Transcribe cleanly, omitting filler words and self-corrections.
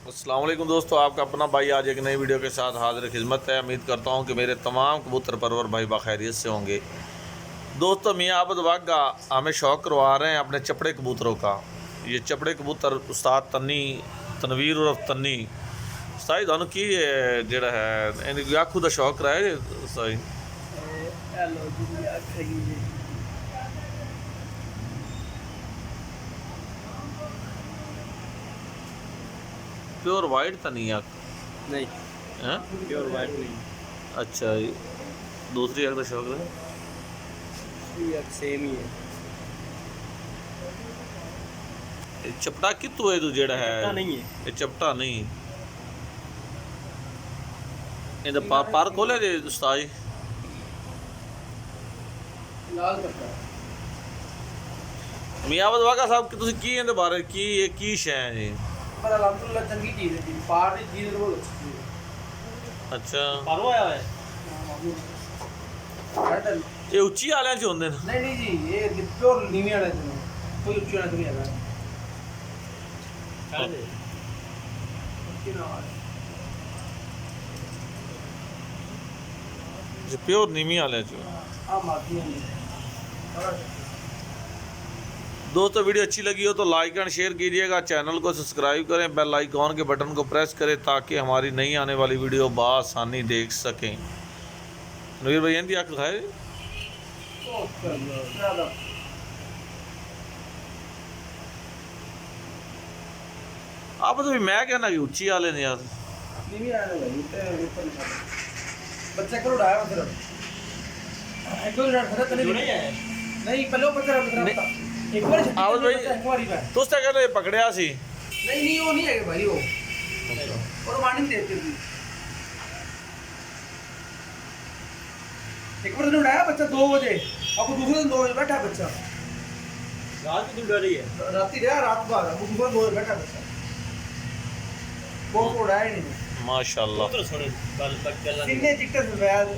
अस्सलाम वालेकुम दोस्तों, आपका अपना भाई आज एक नई वीडियो के साथ हाजिर खिदमत है। उम्मीद करता हूँ कि मेरे तमाम कबूतर परवर भाई बखैरियत से होंगे। दोस्तों, मियाँ आबद वागा हमें शौक़ करवा रहे हैं अपने चपड़े कबूतरों का। ये चपड़े कबूतर उस्ताद तन्नी तनवीर उर्फ तन्नी उस्ताद थानू की जेड़ा है आखू का शौक रहा है उस्ताद? प्योर वाइट तो नहीं आख नहीं हैं? प्योर वाइट नहीं, अच्छा, दूसरी आख का शौक है। सेम ही है। ये चपटा कितों है तू जेड़ा है? चपटा नहीं है। ये चपटा नहीं ਇਹਦਾ ਪਰ ਖੋਲਿਆ ਜੇ ਉਸਤਾਦ ਜੀ? लाल करता है। ਮੀਆਂ ਆਬਦ ਵਾਗਾ ਸਾਹਿਬ ਕਿ ਤੁਸੀਂ ਕੀ ਇਹਦੇ ਬਾਰੇ ਕੀ ਇਹ ਕੀ ਸ਼ੈ ਹੈ ਜੀ? पर अल्हम्दुलिल्लाह चंगी चीज है जी, पार की चीज बहुत अच्छी है। ਅੱਛਾ, पारो आया है ਇਹ ਉੱਚੀ ਵਾਲਿਆਂ 'ਚ ਹੁੰਦੇ ਨੇ? नहीं नहीं जी, ये प्योर नीवी वाला है, कोई ऊंची वाला नहीं है। जो प्योर नीमी वाले जो। आप मारती हैं दोस्तों, वीडियो अच्छी लगी हो तो लाइक एंड शेयर कीजिएगा, चैनल को सब्सक्राइब करें, बेल आइकॉन के बटन को प्रेस करें ताकि हमारी नई आने वाली वीडियो बआसानी देख सकें। नवीर भाई इनकी आँख दिखाए। आप तो भी मैं कहना कि उच्ची वाले ने यार। नीवी वाला है भाई, ऊपर बच्चा करो उड़ाया मतलब एक बार खड़ा तो नहीं है। नहीं पहले ऊपर कर एक बार छट्टी आओ भाई। एक बार ही का तुस तो कहते पकड़िया सी। नहीं नहीं वो नहीं है भाई, वो और वार्निंग देते थे। एक बार उड़ाया बच्चा 2 बजे, अब दूसरे दिन 2 बजे बैठा बच्चा। रात की उड़ा रही है, रात ही रहा, रात बाद अब दूसरे 2 बजे बैठा बच्चा, वो उड़ाया ही नहीं। माशाल्लाह। कितने चिकन से बैल